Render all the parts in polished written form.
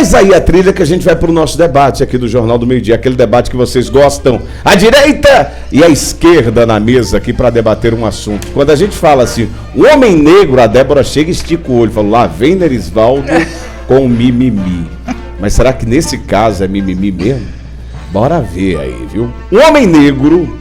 Traz aí a trilha que a gente vai para o nosso debate aqui do Jornal do Meio Dia, aquele debate que vocês gostam, a direita e a esquerda na mesa aqui para debater um assunto. Quando a gente fala assim, o homem negro, a Débora chega e estica o olho, fala, lá vem Nerisvaldo com mimimi. Mas será que nesse caso é mimimi mesmo? Bora ver aí, viu? Um homem negro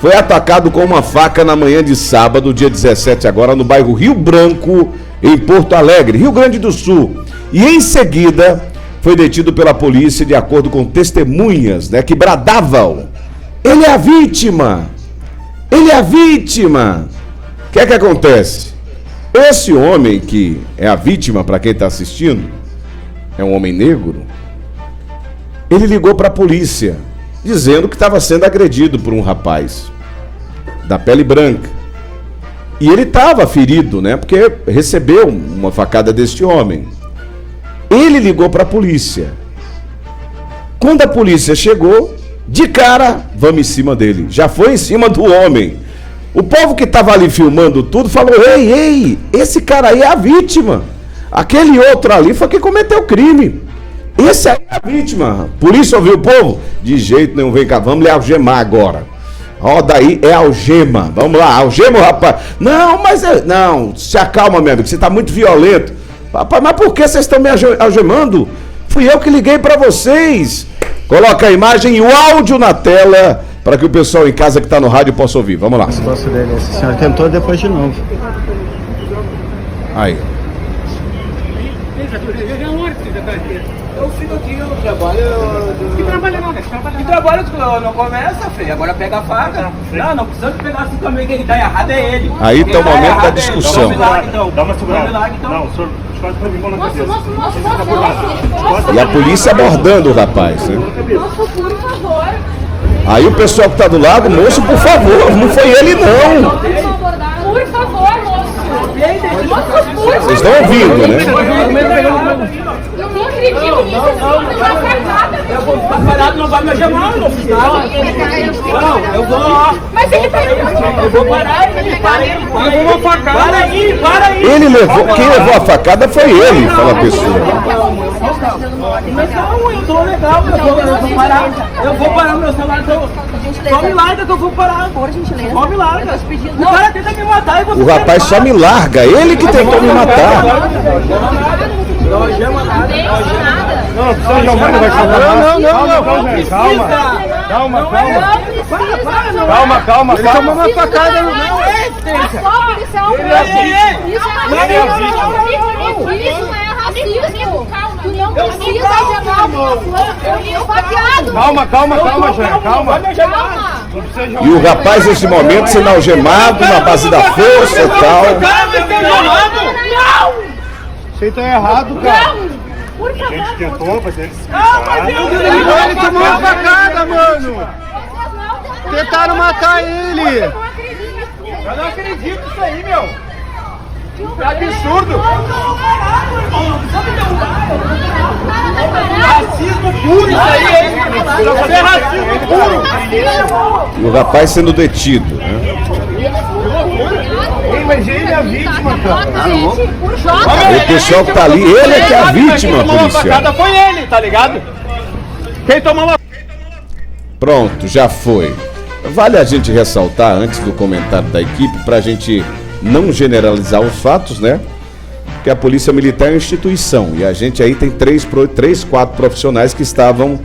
foi atacado com uma faca na manhã de sábado, dia 17 agora, no bairro Rio Branco, em Porto Alegre, Rio Grande do Sul. E em seguida foi detido pela polícia, de acordo com testemunhas, né, que bradavam: ele é a vítima! Ele é a vítima! O que é que acontece? Esse homem que é a vítima, para quem está assistindo, é um homem negro. Ele ligou para a polícia, dizendo que estava sendo agredido por um rapaz da pele branca. E ele estava ferido, né? Porque recebeu uma facada deste homem. Ele ligou para a polícia. Quando a polícia chegou, de cara, vamos em cima dele. Já foi em cima do homem. O povo que estava ali filmando tudo falou: ei, esse cara aí é a vítima. Aquele outro ali foi quem cometeu o crime. Esse aí é a vítima. Polícia ouviu o povo? De jeito nenhum, vem cá, vamos lhe algemar agora. Ó, daí é algema. Vamos lá, algema o rapaz. Não, mas não, se acalma, meu amigo, você está muito violento. Rapaz, mas por que vocês estão me algemando? Fui eu que liguei para vocês. Coloca a imagem e o áudio na tela para que o pessoal em casa que está no rádio possa ouvir. Vamos lá. Se gosto dele, essa senhora tentou depois de novo. Aí. Eu fico aqui, eu trabalho. Que trabalho não, que trabalho não começa, filho. Agora pega a faca. Não precisa pegar assim também, quem tá errado é ele. Aí tá o momento da discussão. Dá uma segurada. Não, o senhor escolhe pra mim, mão na cabeça. E a polícia abordando o rapaz, né? Moço, por favor. Aí o pessoal que tá do lado, moço, por favor, não foi ele não. Por favor, moço. Moço, por favor. Vocês estão ouvindo, né? Eu não acredito nisso. Eu vou ficar parado, não vai me algemar, não fiz nada. Não, eu vou. Mas ele tá Eu vou parar, ele para aí. Levou uma facada. Para aí. Ele levou, quem levou a facada foi ele, fala a pessoa. Não, eu tô legal, eu vou parar. Eu vou parar meu celular. Só me larga que eu vou parar. Por gentileza. Só me larga. O cara tenta me matar e você. O rapaz só me larga, ele que tentou me matar. Não algema nada. Não, precisa algemar, não vai salvar. Não, calma. Ele tomou uma facada. Não é, policial. Isso é racismo. Tu não precisa algemar o meu faqueado. Calma, Jean, calma. E o rapaz nesse momento sendo algemado na base da força e tal. Não! Você tá errado, cara. Por favor. A gente tentou fazer ele se explicar. Ele tomou uma facada, mano. Tentaram matar ele. Eu não acredito nisso aí, meu. Que absurdo. Racismo puro isso aí, hein? Isso é racismo puro. E o rapaz sendo detido, né? Mas ele é a vítima, cara. O pessoal que tá ali, ele é que é a vítima, policial. Foi ele, tá ligado? Quem tomou uma... Pronto, já foi. Vale a gente ressaltar, antes do comentário da equipe, pra gente não generalizar os fatos, né? Que a Polícia Militar é uma instituição. E a gente aí tem 4 profissionais que estavam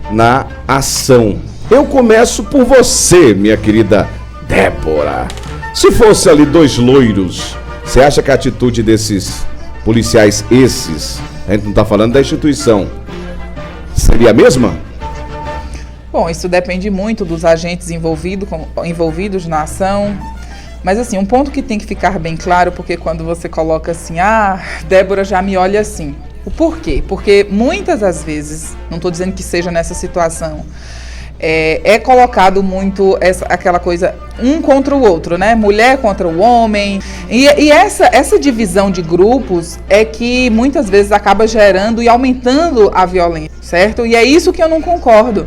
na ação. Eu começo por você, minha querida Débora. Se fosse ali 2 loiros, você acha que a atitude desses policiais, a gente não tá falando da instituição, seria a mesma? Bom, isso depende muito dos agentes envolvidos na ação. Mas assim, um ponto que tem que ficar bem claro, porque quando você coloca assim, Débora já me olha assim. O porquê? Porque muitas das vezes, não estou dizendo que seja nessa situação, é colocado muito aquela coisa, um contra o outro, né? Mulher contra o homem. E essa divisão de grupos é que muitas vezes acaba gerando e aumentando a violência, certo? E é isso que eu não concordo.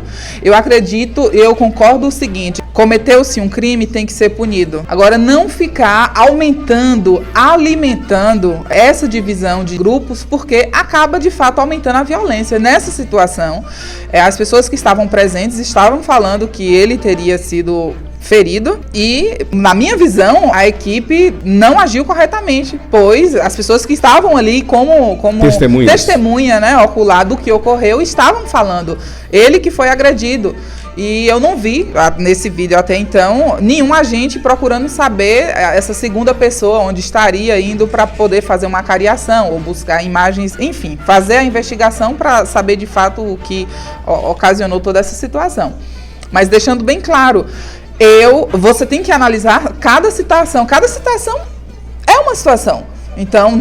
Eu concordo o seguinte: cometeu-se um crime, tem que ser punido. Agora, não ficar aumentando, alimentando essa divisão de grupos, porque acaba de fato aumentando a violência. Nessa situação, as pessoas que estavam presentes estavam falando que ele teria sido ferido e, na minha visão, a equipe não agiu corretamente, pois as pessoas que estavam ali como testemunha, né, ocular do que ocorreu, estavam falando, ele que foi agredido. E eu não vi, nesse vídeo até então, nenhum agente procurando saber essa segunda pessoa onde estaria indo para poder fazer uma cariação ou buscar imagens, enfim, fazer a investigação para saber de fato o que ocasionou toda essa situação. Mas deixando bem claro, você tem que analisar cada situação é uma situação. Então,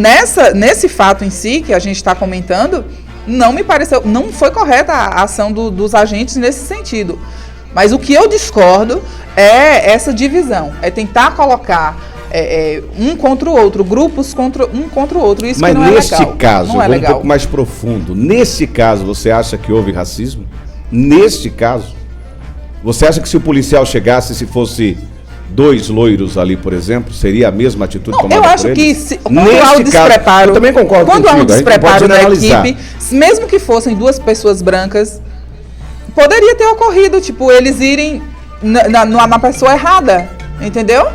nesse fato em si, que a gente está comentando, não me pareceu, não foi correta a ação dos agentes nesse sentido. Mas o que eu discordo é essa divisão, é tentar colocar um contra o outro, grupos um contra o outro, isso. Mas que não neste é legal. Caso, não é legal. Um pouco mais profundo, nesse caso, você acha que houve racismo? Neste caso? Você acha que se o policial chegasse, se fosse 2 loiros ali, por exemplo, seria a mesma atitude tomada por ele? Eu acho que quando há o despreparo, eu também concordo quando contigo, há um despreparo da equipe, mesmo que fossem 2 pessoas brancas, poderia ter ocorrido, tipo, eles irem na pessoa errada, entendeu?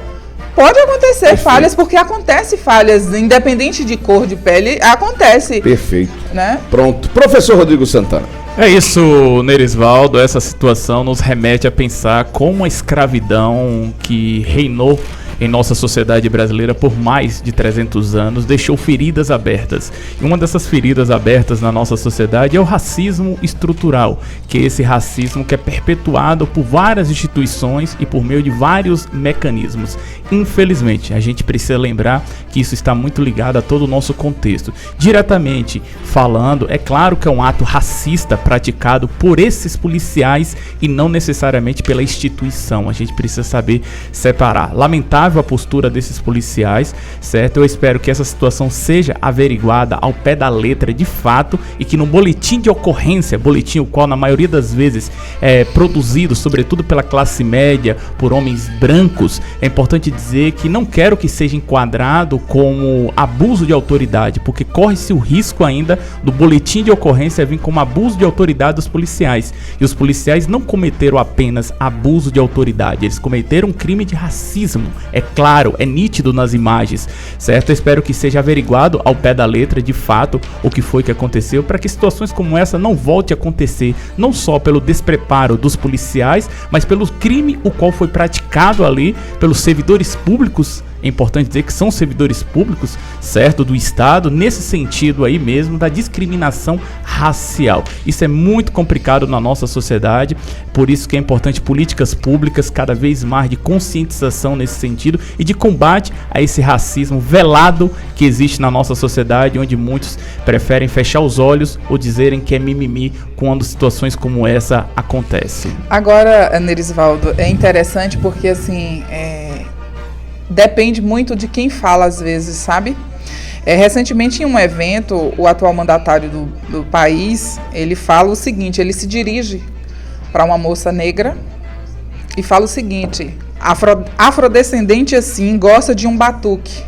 Pode acontecer Perfeito. Falhas, porque acontece falhas, independente de cor de pele, acontece. Perfeito. Né? Pronto. Professor Rodrigo Santana. É isso, Nerisvaldo, essa situação nos remete a pensar como a escravidão que reinou em nossa sociedade brasileira por mais de 300 anos deixou feridas abertas. E uma dessas feridas abertas na nossa sociedade é o racismo estrutural, que é esse racismo que é perpetuado por várias instituições e por meio de vários mecanismos. Infelizmente, a gente precisa lembrar que isso está muito ligado a todo o nosso contexto. Diretamente falando, é claro que é um ato racista praticado por esses policiais e não necessariamente pela instituição. A gente precisa saber separar. Lamentável a postura desses policiais, certo? Eu espero que essa situação seja averiguada ao pé da letra de fato e que no boletim de ocorrência, boletim o qual na maioria das vezes é produzido sobretudo pela classe média, por homens brancos, é importante dizer que não quero que seja enquadrado como abuso de autoridade, porque corre-se o risco ainda do boletim de ocorrência vir como abuso de autoridade dos policiais. E os policiais não cometeram apenas abuso de autoridade, eles cometeram um crime de racismo. É claro, é nítido nas imagens, certo? Eu espero que seja averiguado ao pé da letra, de fato, o que foi que aconteceu, para que situações como essa não volte a acontecer, não só pelo despreparo dos policiais, mas pelo crime o qual foi praticado ali pelos servidores públicos. É importante dizer que são servidores públicos, certo, do Estado, nesse sentido aí mesmo da discriminação racial. Isso é muito complicado na nossa sociedade, por isso que é importante políticas públicas cada vez mais de conscientização nesse sentido e de combate a esse racismo velado que existe na nossa sociedade, onde muitos preferem fechar os olhos ou dizerem que é mimimi quando situações como essa acontecem. Agora, Nerisvaldo, é interessante porque assim, depende muito de quem fala às vezes, sabe? Recentemente em um evento, o atual mandatário do país, ele fala o seguinte, ele se dirige para uma moça negra e fala o seguinte: afrodescendente assim gosta de um batuque.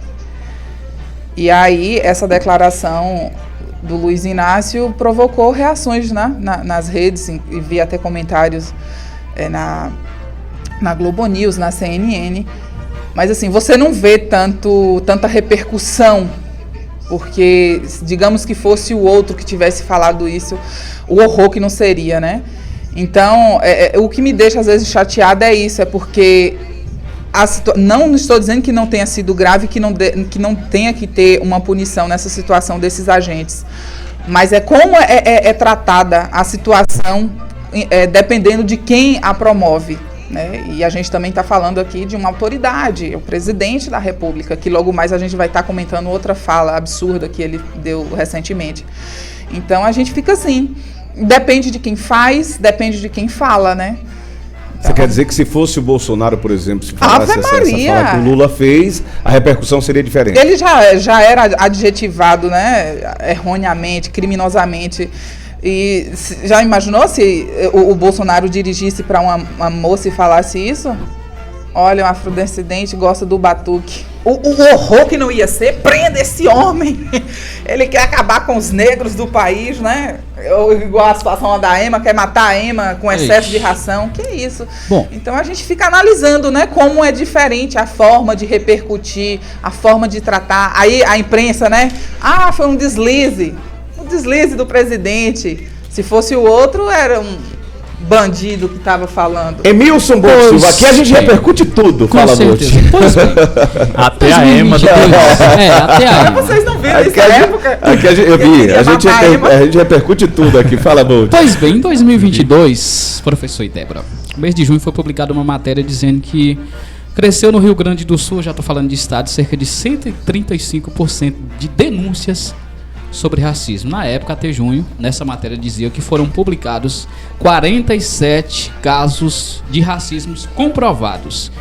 E aí essa declaração do Luiz Inácio provocou reações nas redes, e vi até comentários na Globo News, na CNN. Mas assim, você não vê tanta repercussão, porque digamos que fosse o outro que tivesse falado isso, o horror que não seria, né? Então, o que me deixa às vezes chateada é isso, é porque não estou dizendo que não tenha sido grave, que não tenha que ter uma punição nessa situação desses agentes, mas é como é tratada a situação dependendo de quem a promove. Né? E a gente também está falando aqui de uma autoridade, o presidente da República, que logo mais a gente vai estar comentando outra fala absurda que ele deu recentemente. Então a gente fica assim, depende de quem faz, depende de quem fala, né? Você quer dizer que se fosse o Bolsonaro, por exemplo, se falasse Ave essa fala Maria! que o Lula fez, a repercussão seria diferente. Ele já era adjetivado, né, erroneamente, criminosamente. E já imaginou se o Bolsonaro dirigisse para uma moça e falasse isso? Olha, um afrodescendente gosta do batuque. O horror que não ia ser, prenda esse homem. Ele quer acabar com os negros do país, né? Igual a situação da Ema, quer matar a Ema com excesso de ração. Que isso? Bom. Então a gente fica analisando, né, como é diferente a forma de repercutir, a forma de tratar. Aí a imprensa, né? Ah, foi um deslize do presidente. Se fosse o outro, era um bandido que estava falando. Emilson Silva, aqui a gente repercute tudo. Com Fala, certeza. Bote. Pois bem. Até a Ema do até a Ema. Vocês não viram Aqui isso na época? Aqui eu vi, a gente repercute tudo aqui. Fala, Bote. Pois bem, em 2022, professor e Débora, no mês de junho foi publicada uma matéria dizendo que cresceu no Rio Grande do Sul, já estou falando de estado, cerca de 135% de denúncias sobre racismo. Na época, até junho, nessa matéria dizia que foram publicados 47 casos de racismo comprovados.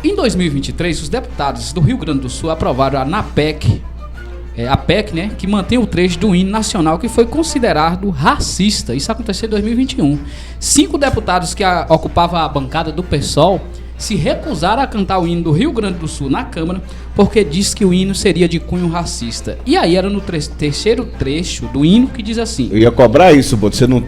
Em 2023, os deputados do Rio Grande do Sul aprovaram a NAPEC, a PEC, né, que mantém o trecho do hino nacional que foi considerado racista. Isso aconteceu em 2021. 5 deputados que ocupavam a bancada do PSOL se recusaram a cantar o hino do Rio Grande do Sul na Câmara porque disse que o hino seria de cunho racista. E aí era no terceiro trecho do hino que diz assim... Eu ia cobrar isso, Bote. Você não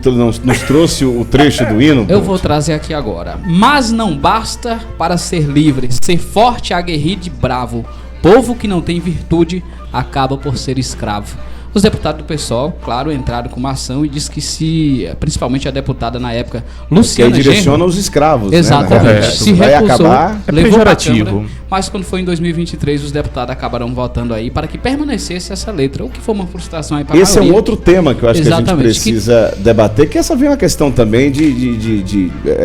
nos trouxe o trecho do hino? Eu vou trazer aqui agora. Mas não basta para ser livre, ser forte, aguerrido e bravo. Povo que não tem virtude acaba por ser escravo. Os deputados do PSOL, claro, entraram com uma ação e disse que principalmente a deputada na época, Luciana Genro, direciona Genro, os escravos, exatamente, né? se vai recusou, acabar... levou pra pejorativo. Câmara, mas quando foi em 2023, os deputados acabaram votando aí para que permanecesse essa letra, o que foi uma frustração aí para a Esse é maioria. um outro tema que eu acho Exatamente, que a gente precisa debater, que essa vem uma questão também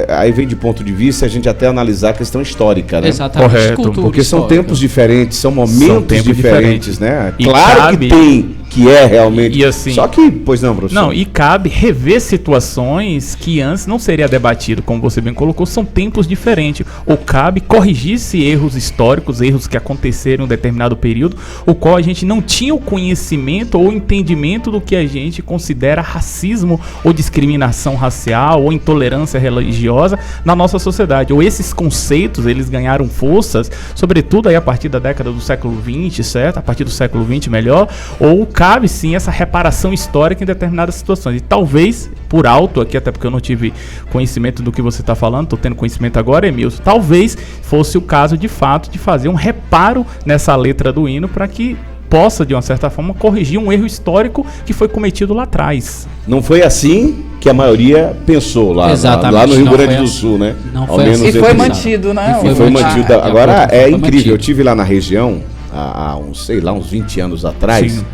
aí vem de ponto de vista a gente até analisar a questão histórica, né? Exatamente, Correto, cultura Porque são histórica. tempos diferentes, são momentos tempos diferentes, né? E Claro cabe- que tem, que é realmente. E assim- Só que, pois não, professor. Não, e cabe rever situações que antes não seria debatido, como você bem colocou, são tempos diferentes. Ou cabe corrigir-se erros históricos, erros que aconteceram em um determinado período, o qual a gente não tinha o conhecimento ou entendimento do que a gente considera racismo ou discriminação racial ou intolerância religiosa na nossa sociedade. Ou esses conceitos, eles ganharam forças, sobretudo aí a partir da década do século XX, certo? A partir do século XX, melhor, ou cabe sim essa reparação histórica em determinadas situações. E talvez, por alto aqui, até porque eu não tive conhecimento do que você está falando, estou tendo conhecimento agora, Emilson, talvez fosse o caso de fato de fazer um reparo nessa letra do hino para que possa, de uma certa forma, corrigir um erro histórico que foi cometido lá atrás. Não foi assim que a maioria pensou lá no Rio não Grande foi do assim. Sul, né? Não Ao foi menos assim. E foi entre- mantido, né? E E foi mantido. Agora é foi incrível. mantido. Eu tive lá na região há uns 20 anos atrás. Sim.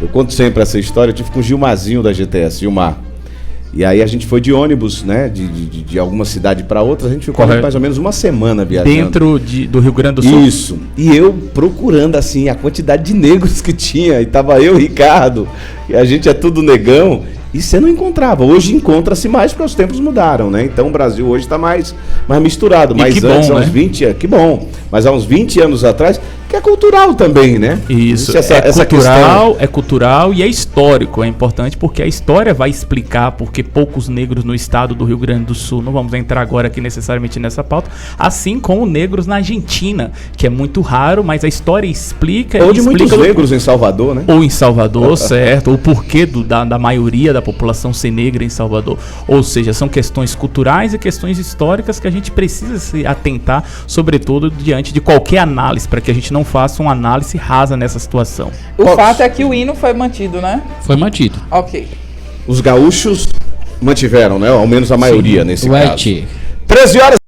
Eu conto sempre essa história. Eu tive com o Gilmarzinho da GTS, Gilmar. E aí a gente foi de ônibus, né? De alguma cidade para outra. A gente ficou Correto. mais ou menos uma semana viajando. Dentro do Rio Grande do Sul. Isso. E eu procurando, assim, a quantidade de negros que tinha. E tava eu, Ricardo, e a gente é tudo negão. E você não encontrava. Hoje encontra-se mais porque os tempos mudaram, né? Então o Brasil hoje está mais misturado. E Mas que antes, bom, há uns né? 20 que bom. Mas há uns 20 anos atrás, que é cultural também, né? Isso, Existe é questão. cultural e é histórico. É importante porque a história vai explicar porque poucos negros no estado do Rio Grande do Sul, não vamos entrar agora aqui necessariamente nessa pauta, assim como negros na Argentina, que é muito raro, mas a história explica. Ou e de explica muitos negros em Salvador, né? Ou em Salvador, certo? O porquê da maioria da população ser negra em Salvador. Ou seja, são questões culturais e questões históricas que a gente precisa se atentar, sobretudo diante de qualquer análise, para que a gente não faça uma análise rasa nessa situação. O fato é que o hino foi mantido, né? Foi mantido. Ok. Os gaúchos mantiveram, né? Ao menos a maioria nesse caso. 13 13 horas.